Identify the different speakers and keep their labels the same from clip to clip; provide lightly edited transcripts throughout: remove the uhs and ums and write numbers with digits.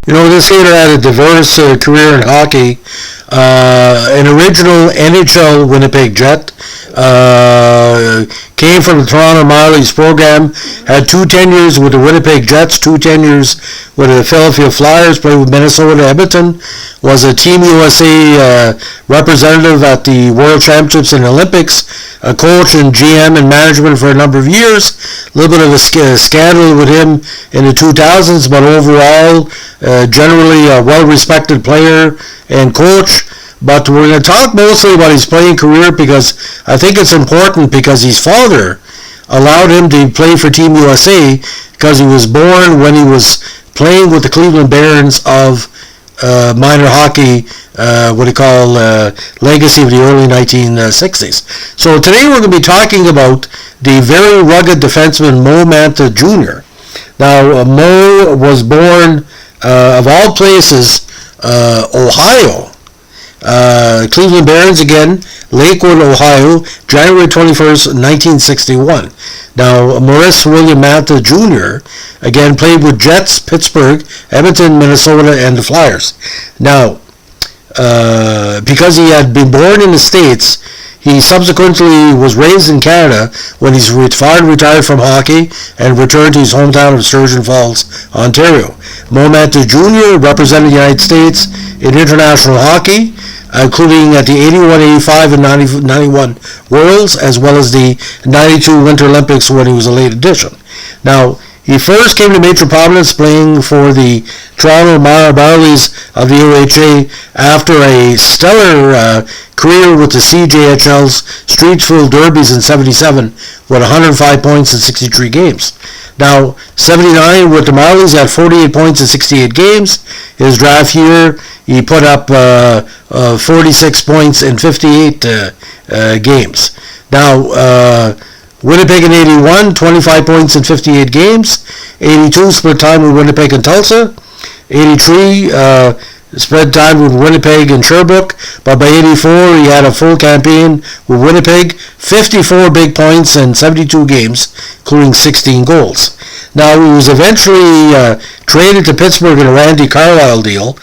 Speaker 1: This skater had a diverse career in hockey. An original NHL Winnipeg Jet. Came from the Toronto Marlies program. Had 2 tenures with the Winnipeg Jets, 2 tenures with the Philadelphia Flyers, played with Minnesota Edmonton. Was a Team USA representative at the World Championships and Olympics. A coach and GM and management for a number of years. A little bit of a scandal with him in the 2000s, but overall, generally a well-respected player and coach. But we're going to talk mostly about his playing career because I think it's important because his father allowed him to play for Team USA because he was born when he was playing with the Cleveland Barons of minor hockey, what they call legacy of the early 1960s. So today we're going to be talking about the very rugged defenseman Moe Mantha Jr. Now, Moe was born, of all places, Ohio. Cleveland Barons again, Lakewood, Ohio, January 21st, 1961. Now, Maurice William Mantha Jr., again, played with Jets, Pittsburgh, Edmonton, Minnesota, and the Flyers. Now, because he had been born in the States, he subsequently was raised in Canada when he's retired from hockey and returned to his hometown of Sturgeon Falls, Ontario. Moe Mantha Jr. represented the United States in international hockey, including at the 81, 85, and 91 Worlds, as well as the 92 Winter Olympics when he was a late addition. Now, he first came to major prominence playing for the Toronto Marlies of the OHA after a stellar career with the CJHL's Streetsville Derbies in 77 with 105 points in 63 games. Now, 79 with the Marlies at 48 points in 68 games. His draft year, he put up 46 points in 58 games. Now, Winnipeg in 81, 25 points in 58 games. 82, split time with Winnipeg and Tulsa. 83, split time with Winnipeg and Sherbrooke. But by 84, he had a full campaign with Winnipeg. 54 big points in 72 games, including 16 goals. Now, he was eventually traded to Pittsburgh in a Randy Carlyle deal.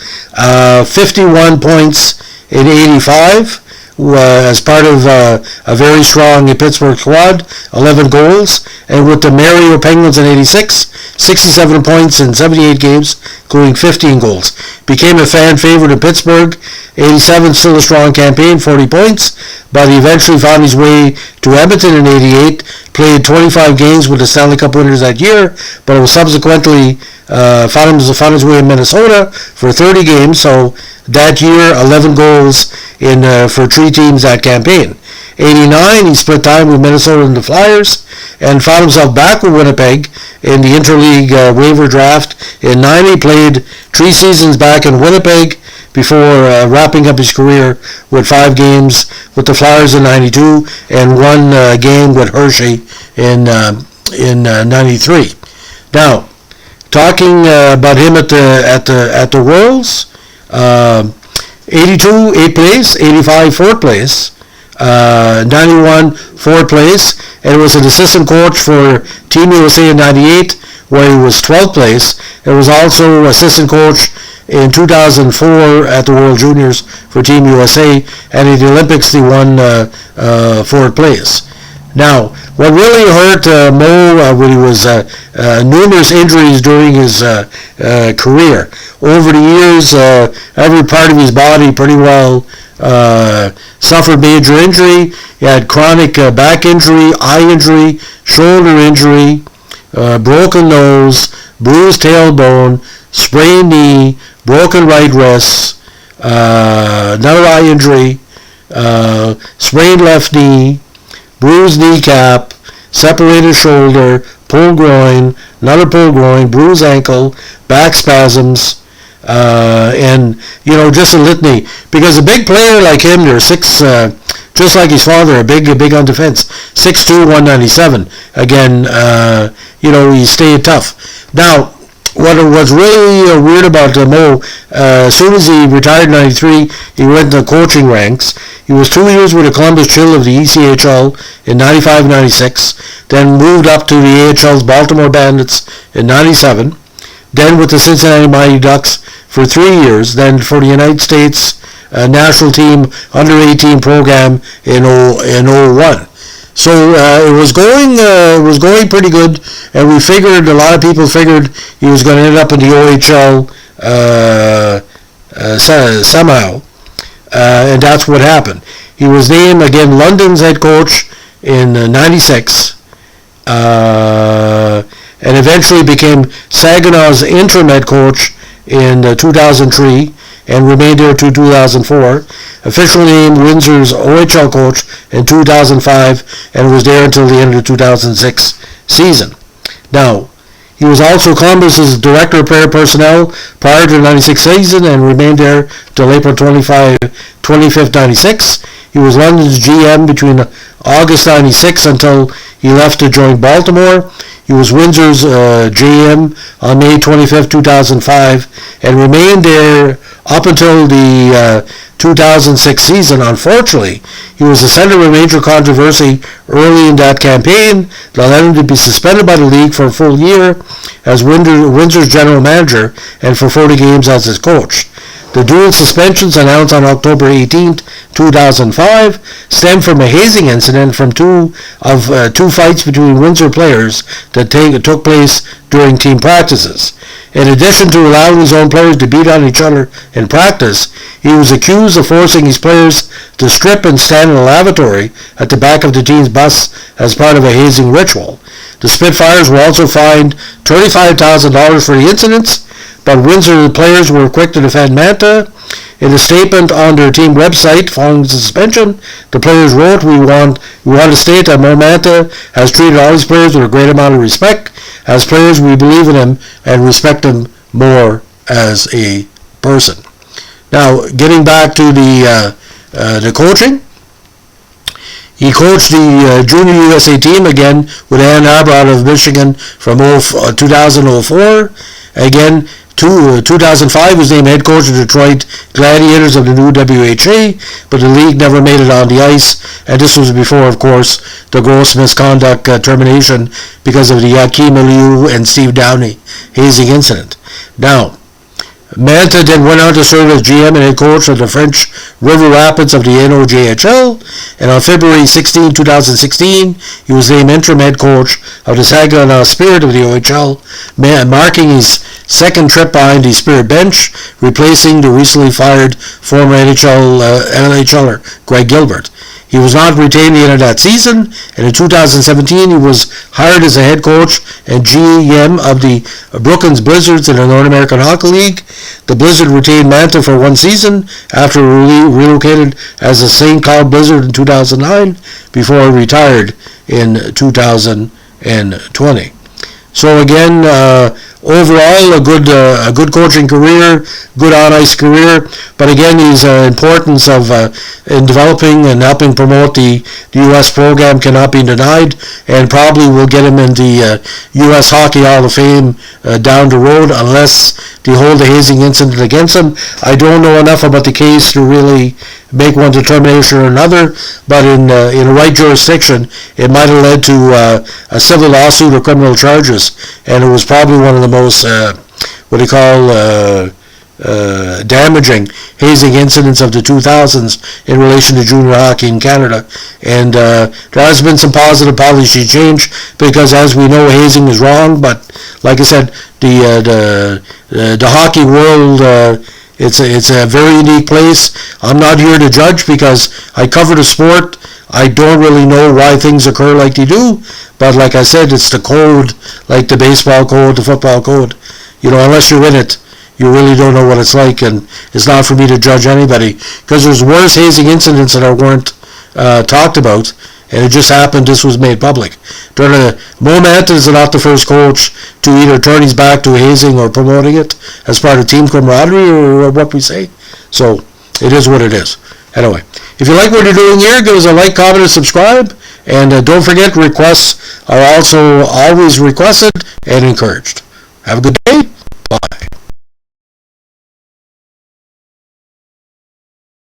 Speaker 1: 51 points in 85. As part of a very strong Pittsburgh squad, 11 goals, and with the Mario Penguins in 86, 67 points in 78 games, including 15 goals. Became a fan favorite in Pittsburgh. 87, still a strong campaign, 40 points, but he eventually found his way to Edmonton in 88, played 25 games with the Stanley Cup winners that year, but was subsequently found his way in Minnesota for 30 games, so that year, 11 goals for 3 teams that campaign. 89, he split time with Minnesota and the Flyers, and found himself back with Winnipeg in the interleague waiver draft. In 90, played 3 seasons back in Winnipeg before wrapping up his career with 5 games with the Flyers in 92 and 1 game with Hershey in 93. Now, talking about him at the Worlds. 82, 8th place, 85, 4th place, 91, 4th place, and was an assistant coach for Team USA in 98, where he was 12th place. And was also assistant coach in 2004 at the World Juniors for Team USA, and in the Olympics he won 4th place. Now, what really hurt Moe when he was numerous injuries during his career. Over the years, every part of his body pretty well suffered major injury. He had chronic back injury, eye injury, shoulder injury, broken nose, bruised tailbone, sprained knee, broken right wrist, another eye injury, sprained left knee, bruised kneecap, separated shoulder, pulled groin, another pulled groin, bruised ankle, back spasms, and just a litany. Because a big player like him, they're 6, just like his father, big on defense, 6'2", 197. Again, he stayed tough. Now, what was really weird about Moe, as soon as he retired in 93, he went to the coaching ranks. He was 2 years with the Columbus Chill of the ECHL in 95-96, then moved up to the AHL's Baltimore Bandits in 97, then with the Cincinnati Mighty Ducks for 3 years, then for the United States national team under-18 program in 01. So it was going pretty good, and a lot of people figured he was going to end up in the OHL somehow, and that's what happened. He was named again London's head coach in '96, and eventually became Saginaw's interim head coach in 2003, and remained there to 2004. Officially named Windsor's OHL coach in 2005, and was there until the end of the 2006 season. Now, he was also Columbus's director of player personnel prior to the 96 season, and remained there till April 25th, 96. He was London's GM between August 96 until he left to join Baltimore. He was Windsor's GM on May 25th, 2005, and remained there up until the 2006 season. Unfortunately, he was the center of a major controversy early in that campaign that led him to be suspended by the league for a full year as Windsor's general manager and for 40 games as his coach. The dual suspensions announced on October 18, 2005 stemmed from a hazing incident from two fights between Windsor players that took place during team practices. In addition to allowing his own players to beat on each other in practice, he was accused of forcing his players to strip and stand in a lavatory at the back of the team's bus as part of a hazing ritual. The Spitfires were also fined $35,000 for the incidents, but Windsor players were quick to defend Mantha. In a statement on their team website following the suspension, the players wrote, we want to state that Moe Mantha has treated all his players with a great amount of respect. As players, we believe in him and respect him more as a person. Now, getting back to the coaching, he coached the Junior USA team again with Ann Arbor out of Michigan from 2004. Again, 2005 he was named head coach of Detroit Gladiators of the new WHA, but the league never made it on the ice, and this was before, of course, the gross misconduct termination because of the Hakeem Aliou and Steve Downey hazing incident. Now, Mantha then went on to serve as GM and head coach of the French River Rapids of the NOJHL, and on February 16, 2016, he was named interim head coach of the Saginaw Spirit of the OHL, marking his second trip behind the Spirit bench, replacing the recently fired former NHLer Greg Gilbert. He was not retained at the end of that season, and in 2017 he was hired as a head coach and GM of the Brookings Blizzards in the North American Hockey League. The Blizzard retained Mantha for one season after relocated as the St. Cloud Blizzard in 2009 before he retired in 2020. So again, overall, a good coaching career, good on-ice career, but again, his importance of in developing and helping promote the U.S. program cannot be denied, and probably will get him in the U.S. Hockey Hall of Fame down the road, unless they hold a hazing incident against him. I don't know enough about the case to really make one determination or another, but in the right jurisdiction, it might have led to a civil lawsuit or criminal charges, and it was probably one of the most damaging hazing incidents of the 2000s in relation to junior hockey in Canada. And there has been some positive policy change, because as we know, hazing is wrong, but like I said, the hockey world, it's a very unique place. I'm not here to judge because I cover the sport. I don't really know why things occur like they do, but like I said, it's the code, like the baseball code, the football code. You know, unless you're in it, you really don't know what it's like, and it's not for me to judge anybody, because there's worse hazing incidents that weren't talked about, and it just happened. This was made public. Moe Mantha is not the first coach to either turn his back to hazing or promoting it as part of team camaraderie, or what we say. So it is what it is. Anyway, if you like what you're doing here, give us a like, comment, and subscribe. And don't forget, requests are also always requested and encouraged. Have a good day. Bye.